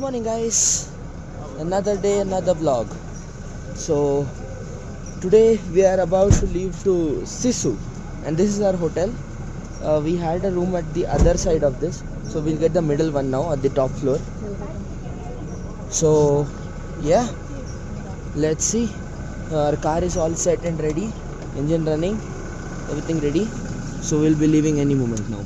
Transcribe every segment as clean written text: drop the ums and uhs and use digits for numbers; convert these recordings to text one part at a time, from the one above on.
morning guys, another day, another vlog. So today we are about to leave to Sisu and this is our hotel. We had a room at the other side of this, so we'll get the middle one now at the top floor. So yeah, let's see. Our car is all set and ready, engine running, everything ready, so we'll be leaving any moment now.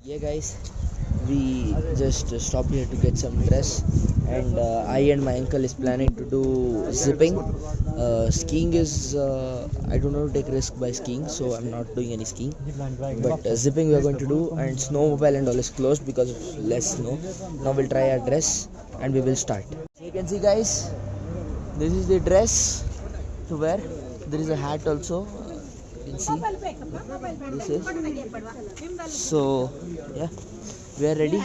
Yeah guys, we just stopped here to get some dress, and I and my uncle is planning to do zipping. Skiing is I don't know to take risk by skiing, so I'm not doing any skiing, but zipping we are going to do, and snowmobile and all is closed because of less snow. Now we'll try our dress and we will start. So you can see guys, this is the dress to wear. There is a hat also. You can see this is. So yeah, we are ready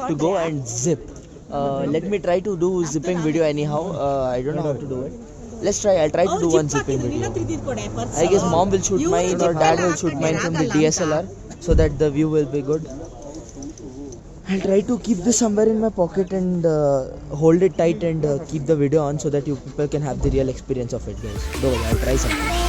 to go and zip. Let me try to do zipping video anyhow. I don't know how to do it. Let's try. I'll try to do one zipping video. I guess mom will shoot mine or dad will shoot mine from the DSLR so that the view will be good. I'll try to keep this somewhere in my pocket and hold it tight and keep the video on so that you people can have the real experience of it, guys. Don't worry, I'll try something.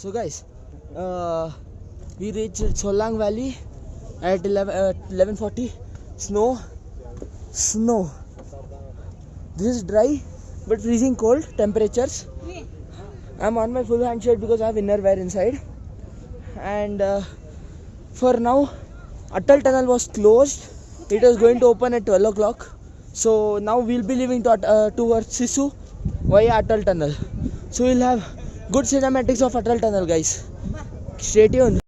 So guys, we reached Solang Valley at 11:40. Snow. This is dry but freezing cold temperatures. I'm on my full hand shirt because I have inner wear inside. And for now, Atal Tunnel was closed. It was going to open at 12 o'clock. So now we'll be leaving towards Sisu via Atal Tunnel. So we'll have good cinematics of Atal Tunnel, guys. Stay tuned.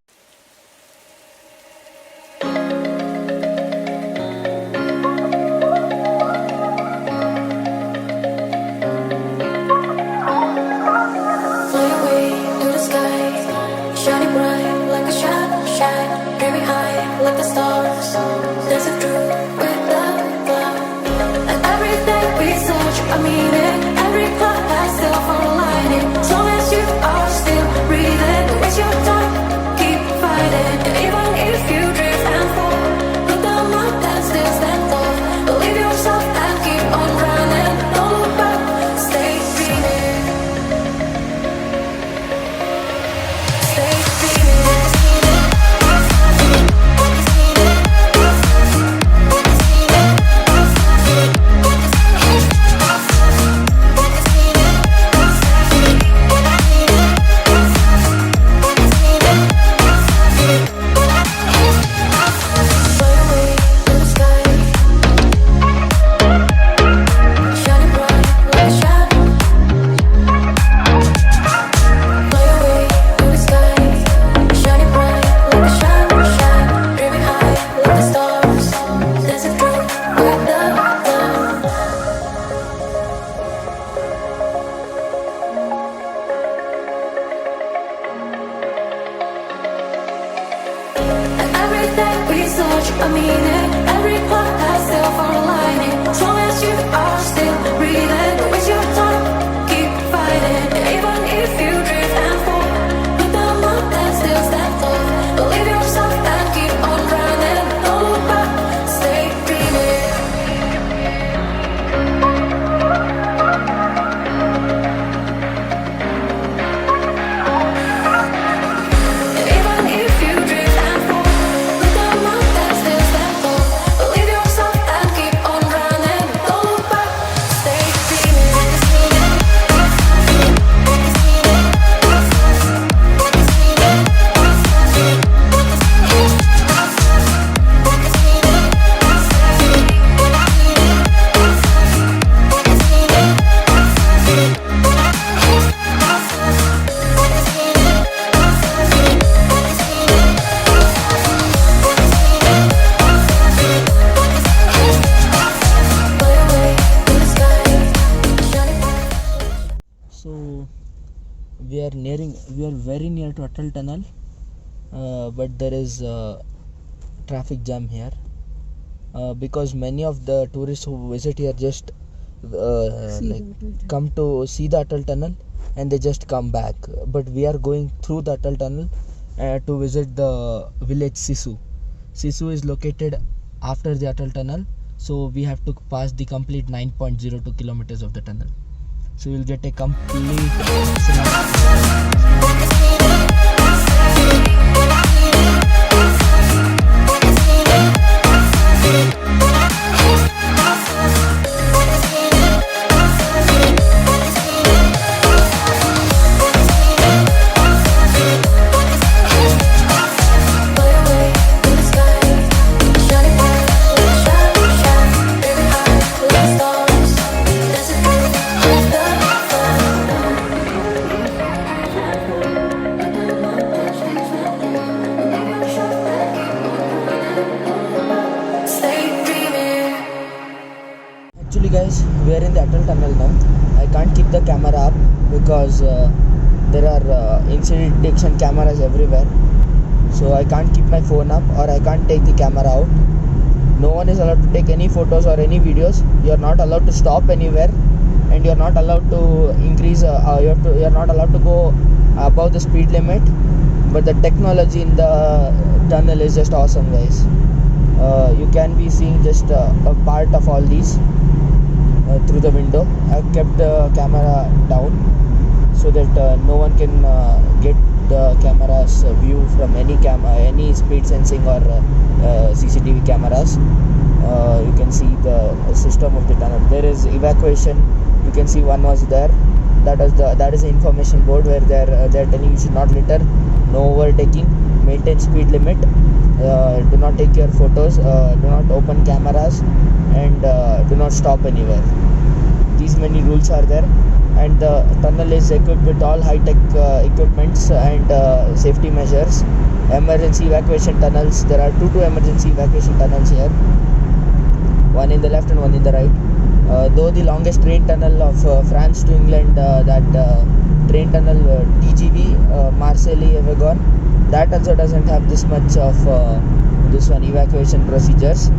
I mean it. Every clock has still for lining. As long as you are still breathing, don't waste your time. Keep fighting, even if you drift and fall. Look down up and still stand tall. Believe yourself and keep on running. Don't look back, stay dreaming. Even if you drift and fall, look down up and still stand tall. Believe yourself and keep on running. Don't look back, stay So we are very near to Atal Tunnel, but there is traffic jam here because many of the tourists who visit here just come to see the Atal Tunnel and they just come back. But we are going through the Atal Tunnel to visit the village Sisu. Sisu is located after the Atal Tunnel, so we have to pass the complete 9.02 kilometers of the tunnel. So you'll get a complete Actually guys, we are in the Atal Tunnel now. I can't keep the camera up because there are incident detection cameras everywhere. So I can't keep my phone up or I can't take the camera out. No one is allowed to take any photos or any videos. You are not allowed to stop anywhere, and you are not allowed to increase. You are not allowed to go above the speed limit. But the technology in the tunnel is just awesome, guys. You can be seeing just a part of all these through the window. I've kept the camera down so that no one can get the camera's view from any speed sensing or CCTV cameras. You can see the system of the tunnel. There is evacuation. You can see one was there. That is the information board where they're telling you should not litter, no overtaking, maintain speed limit, do not take your photos, do not open cameras, and do not stop anywhere. These many rules are there, and the tunnel is equipped with all high-tech equipments and safety measures. Emergency evacuation tunnels. There are two emergency evacuation tunnels here, one in the left and one in the right. Though the longest train tunnel of France to England, that train tunnel TGV Marseille-Wagon, that also doesn't have this much of this one evacuation procedures.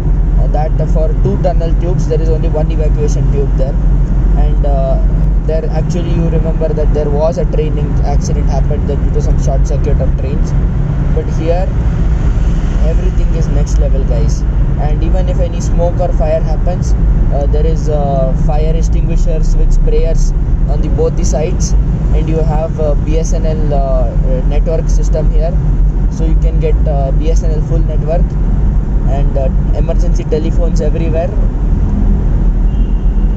That for two tunnel tubes there is only one evacuation tube there, and there actually you remember that there was a training accident happened there due to some short circuit of trains, but here everything is next level, guys. And even if any smoke or fire happens, there is fire extinguishers with sprayers on both the sides, and you have BSNL network system here, so you can get BSNL full network, and emergency telephones everywhere.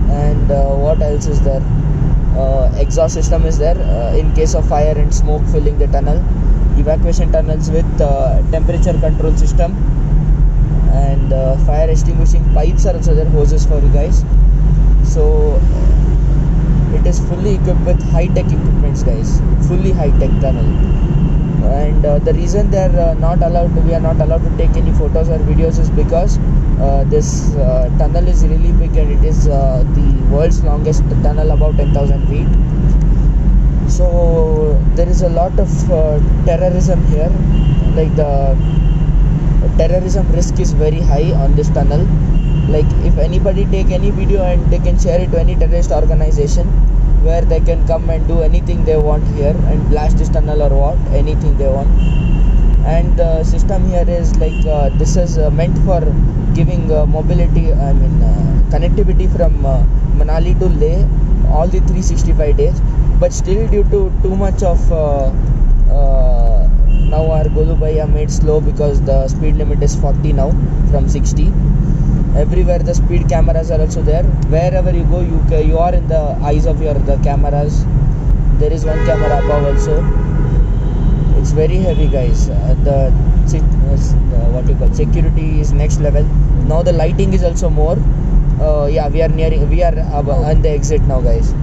And what else is there? Exhaust system is there in case of fire and smoke filling the tunnel. Evacuation tunnels with temperature control system, and fire extinguishing pipes are also there, hoses for you guys. So it is fully equipped with high-tech equipments, guys. Fully high-tech tunnel. And the reason we are not allowed to take any photos or videos is because this tunnel is really big, and it is the world's longest tunnel, about 10,000 feet. So there is a lot of terrorism here, like the terrorism risk is very high on this tunnel. Like if anybody take any video and they can share it to any terrorist organization, where they can come and do anything they want here and blast this tunnel or what, anything they want. And the system here is like this is meant for giving mobility, connectivity from Manali to Leh all the 365 days. But still, due to too much of now our Golubhaiya made slow because the speed limit is 40 now from 60. Everywhere the speed cameras are also there. Wherever you go, you are in the eyes of the cameras. There is one camera above also. It's very heavy, guys. The security is next level. Now the lighting is also more. We are on the exit now, guys.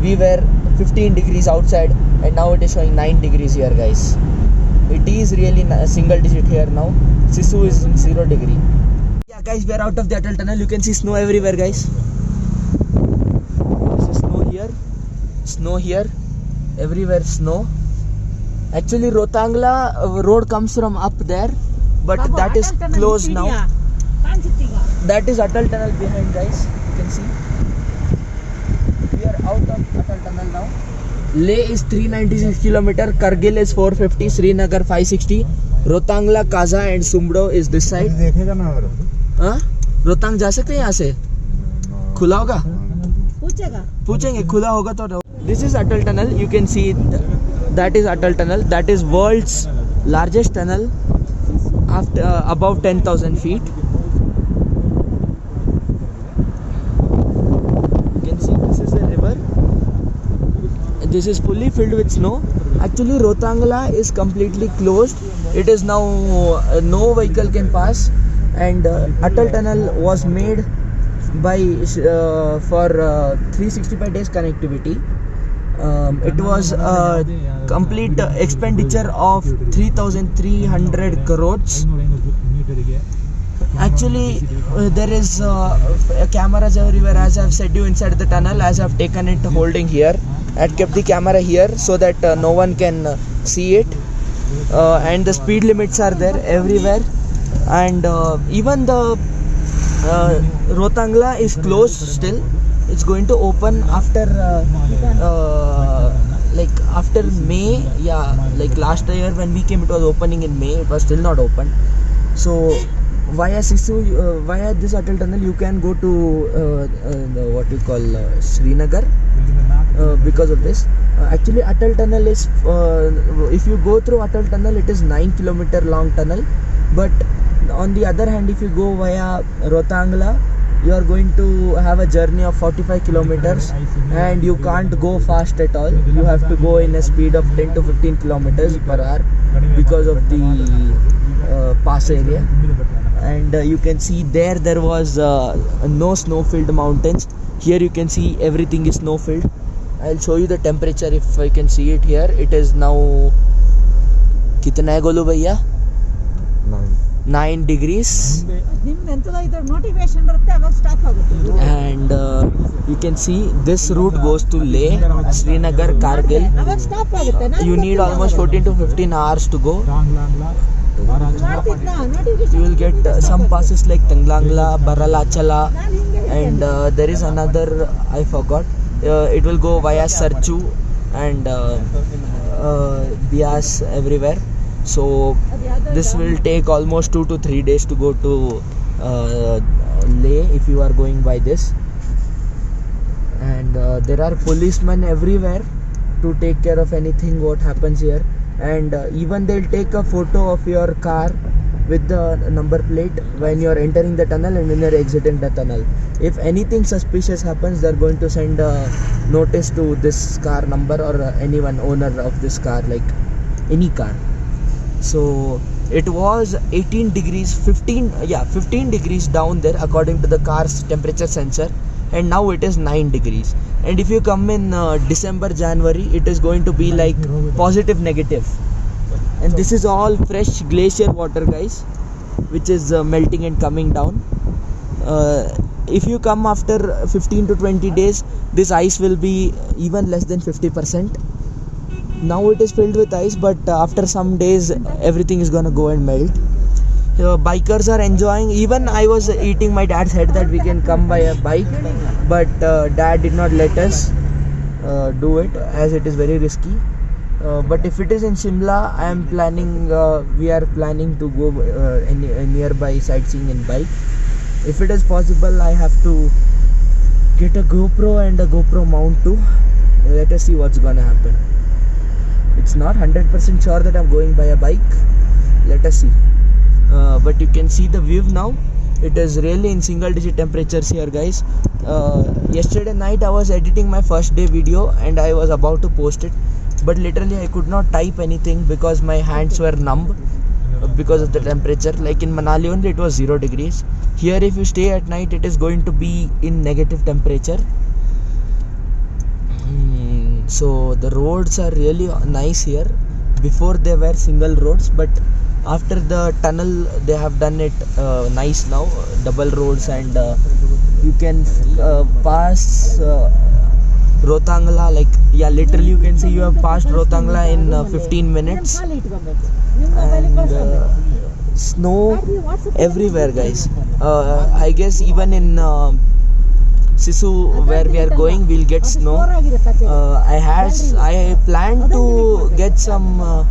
We were 15 degrees outside and now it is showing 9 degrees here, guys. It is really a single digit here now. Sisu is in 0 degree. Yeah, guys, we are out of the Atal tunnel. You can see snow everywhere, guys. This is snow here, everywhere snow. Actually, Rotangla road comes from up there, but that is closed now. That is Atal tunnel behind, guys. You can see. We are out of Atal tunnel now. Leh is 396 km, Kargil is 450, Srinagar 560, Rotangla, Kaza and Sumdo is this side. हाँ? रोहतांग जा सकते हैं यहाँ से? खुला होगा? पूछेंगे, खुला होगा तो. This is Atal tunnel. You can see that is Atal tunnel. That is world's largest tunnel after above 10,000 feet. You can see this is a river. This is fully filled with snow. Actually, Rotangla is completely closed. It is now no vehicle can pass. And Atal tunnel was made by for 365 days connectivity. It was a complete expenditure of 3,300 crores. Actually, there is cameras everywhere, as I have said you, inside the tunnel, as I have taken it holding here. I had kept the camera here so that no one can see it. And the speed limits are there everywhere. And even the Rotangla is closed still. It's going to open after after May. Yeah, like last year when we came, it was opening in May. It was still not open. So via Sisu, via this Atal tunnel, you can go to what you call Srinagar because of this. Actually, Atal tunnel is if you go through Atal tunnel, it is 9 kilometer long tunnel. But on the other hand, if you go via Rotangla, you are going to have a journey of 45 kilometers and you can't go fast at all. You have to go in a speed of 10 to 15 kilometers per hour because of the pass area. And you can see there was no snow-filled mountains. Here you can see everything is snow-filled. I'll show you the temperature if I can see it here. It is now kitna hai Golu bhaiya? 9 degrees. And you can see this route goes to Leh, Srinagar, Kargil. You need almost 14 to 15 hours to go. You will get some passes like Tanglangla, Baralachala, and there is another, I forgot. It will go via Sarchu and Bias everywhere. So this will take almost 2 to 3 days to go to Leh if you are going by this. And there are policemen everywhere to take care of anything what happens here. And even they'll take a photo of your car with the number plate when you're entering the tunnel and when you're exiting the tunnel. If anything suspicious happens, they're going to send a notice to this car number or anyone owner of this car, like any car. So it was 15 degrees down there according to the car's temperature sensor, and now it is 9 degrees. And if you come in December, January, it is going to be like positive, negative. And this is all fresh glacier water, guys, which is melting and coming down. If you come after 15 to 20 days, this ice will be even less than 50%. Now it is filled with ice, but after some days everything is gonna go and melt. Bikers are enjoying. Even I was eating my dad's head that we can come by a bike, but dad did not let us do it as it is very risky. But if it is in Shimla, I am planning. We are planning to go nearby sightseeing in bike. If it is possible, I have to get a GoPro and a GoPro mount too. Let us see what's gonna happen. It's not 100% sure that I'm going by a bike. Let us see. But you can see the view now. It is really in single digit temperatures here, guys. Yesterday night I was editing my first day video and I was about to post it, but literally I could not type anything because my hands were numb because of the temperature. Like in Manali only it was 0 degrees. Here if you stay at night it is going to be in negative temperature. So the roads are really nice here. Before they were single roads, but after the tunnel they have done it nice now, double roads, and you can pass Rotangla, like, yeah, literally you can say you have passed Rotangla in 15 minutes. And snow everywhere, guys. I guess even in Sisu where we are going we'll get snow. I plan to get some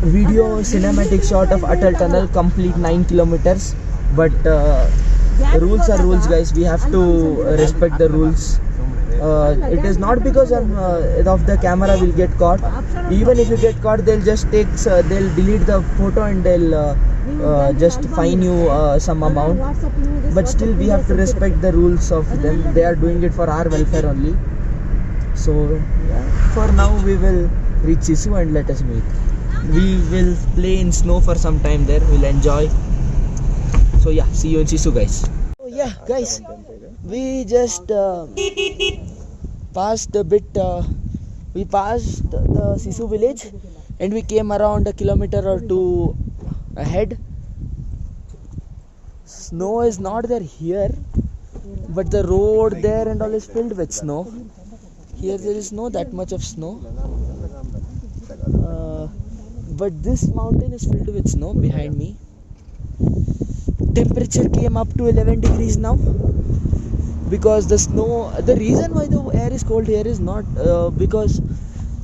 video cinematic shot of Atal Tunnel, complete 9 kilometers, but rules are rules, guys. We have to respect the rules. It is not because of the camera will get caught. Even if you get caught, they'll just they'll delete the photo and they'll just fine you some amount. But still we have to respect the rules of them. They are doing it for our welfare only. So yeah, for now we will reach Sisu and let us meet. We will play in snow for some time there. We'll enjoy. So yeah, see you in Sisu, guys. Oh yeah, guys, we just passed a bit. We passed the Sisu village and we came around a kilometer or two ahead. Snow is not there here, but the road there and all is filled with snow. Here there is no that much of snow. But this mountain is filled with snow behind me. Temperature came up to 11 degrees now because the snow, the reason why the air is cold here is not because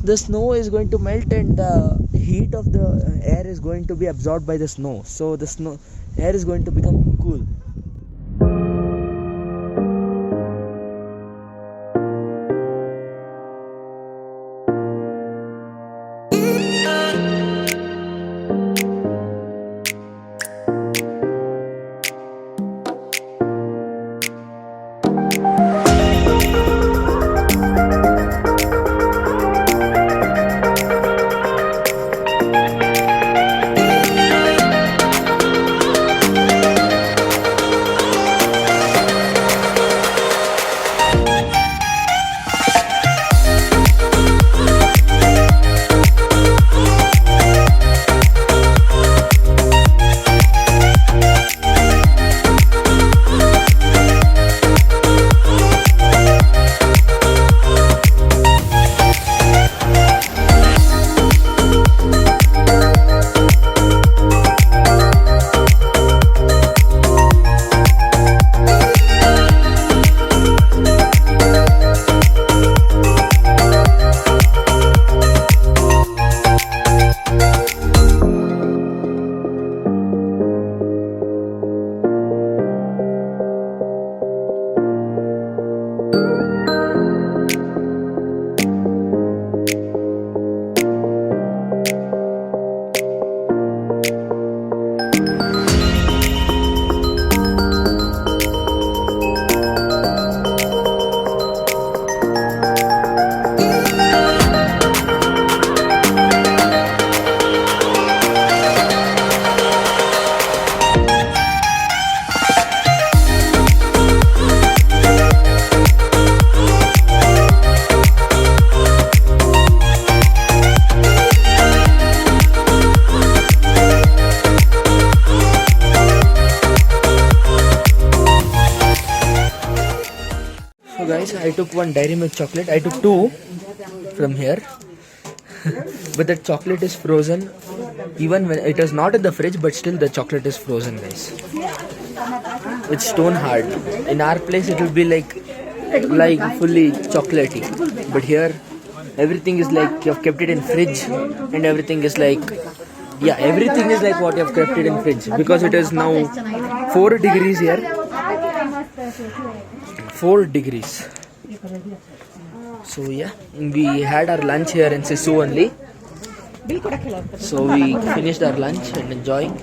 the snow is going to melt and the heat of the air is going to be absorbed by the snow, so the snow air is going to become cool. So guys, I took one Dairy Milk chocolate. I took two from here. but the chocolate is frozen. Even when it is not in the fridge, but still the chocolate is frozen, guys. It's stone hard. In our place, it will be like fully chocolatey, but here everything is like you have kept it in fridge, and everything is like everything is like what you have kept it in fridge, because it is now 4 degrees here. 4 degrees. So yeah, we had our lunch here in Sisu only. So we finished our lunch and enjoying.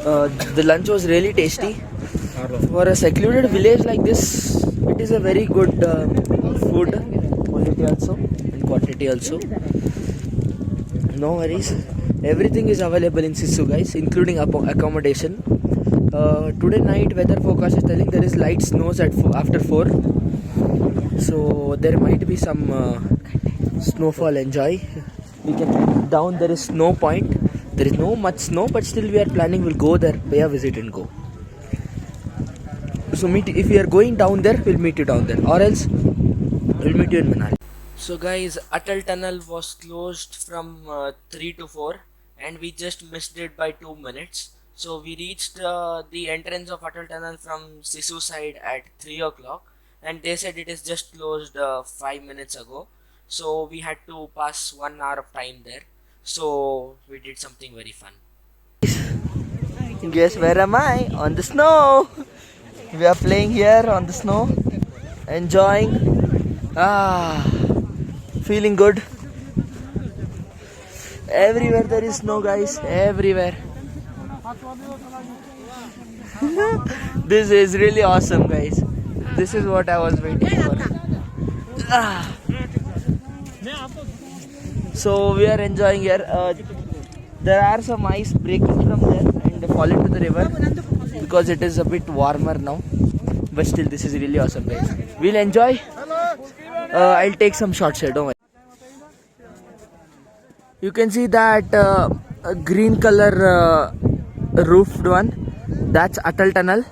The lunch was really tasty. For a secluded village like this, it is a very good food quality also and quantity also. No worries. Everything is available in Sisu, guys, including accommodation. Today night weather forecast is telling there is light snows after 4. So there might be some snowfall. Enjoy. We can down. There is snow point. There is no much snow, but still we are planning. We'll go there, pay a visit and go. So if we are going down there, we'll meet you down there, or else we'll meet you in Manali. So guys, Atal Tunnel was closed from 3 to 4, and we just missed it by 2 minutes. So we reached the entrance of Atal Tunnel from Sisu side at 3 o'clock, and they said it is just closed 5 minutes ago. So we had to pass 1 hour of time there. So we did something very fun. Guess where am I? On the snow. We are playing here on the snow, enjoying. Feeling good. Everywhere there is snow, guys. Everywhere. This is really awesome, guys. This is what I was waiting for. So we are enjoying here. There are some ice breaking from there and falling to the river because it is a bit warmer now. But still, this is really awesome, guys. We'll enjoy. I'll take some shots here. Don't worry. You can see that green color roofed one. That's Atal Tunnel.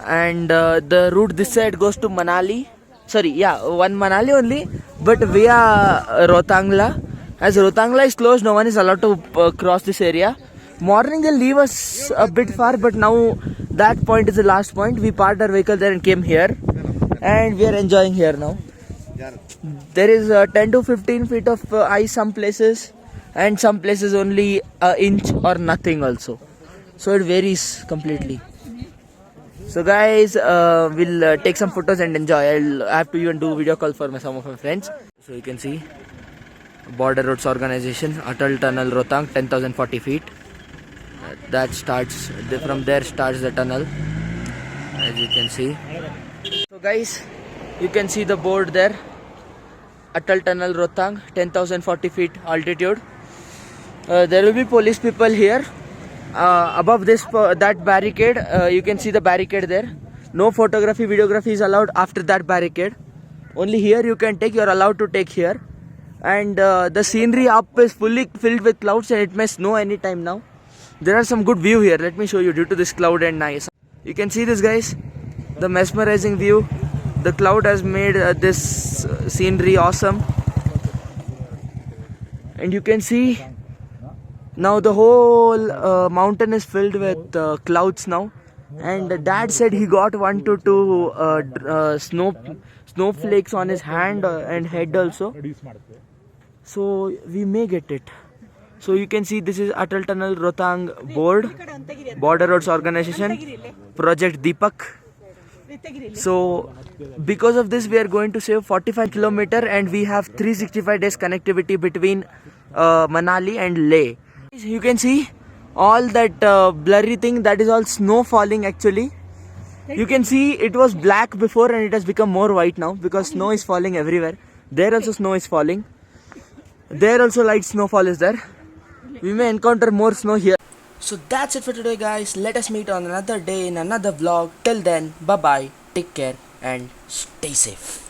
And the route this side goes to Manali. Sorry, one Manali only, but via Rohtangla. As Rohtangla is closed, no one is allowed to cross this area. Morning they'll leave us a bit far, but now that point is the last point. We parked our vehicle there and came here, and we are enjoying here now. There is 10 to 15 feet of ice some places, and some places only an inch or nothing also. So it varies completely. So guys, we'll take some photos and enjoy. I'll have to even do video call for some of my friends. So you can see Border Roads Organization, Atal Tunnel Rohtang, 10,040 feet. That starts, from there starts the tunnel, as you can see. So guys, you can see the board there. Atal Tunnel Rohtang, 10,040 feet altitude. There will be police people here. Above this that barricade, you can see the barricade there. No photography, videography is allowed after that barricade. Only here you can take. You are allowed to take here. And the scenery up is fully filled with clouds, and it may snow anytime now. There are some good view here. Let me show you. Due to this cloud and nice, you can see this, guys. The mesmerizing view. The cloud has made this scenery awesome. And you can see now the whole mountain is filled with clouds now. And Dad said he got 1 to 2 snowflakes on his hand and head also. So we may get it. So you can see this is Atal Tunnel Rohtang board, Border Roads Organization, Project Deepak. So because of this we are going to save 45 km, and we have 365 days connectivity between Manali and Leh. You can see all that blurry thing, that is all snow falling actually. You can see it was black before and it has become more white now because snow is falling everywhere. There also snow is falling. There also light snowfall is there. We may encounter more snow here. So that's it for today, guys. Let us meet on another day in another vlog. Till then, bye bye, take care and stay safe.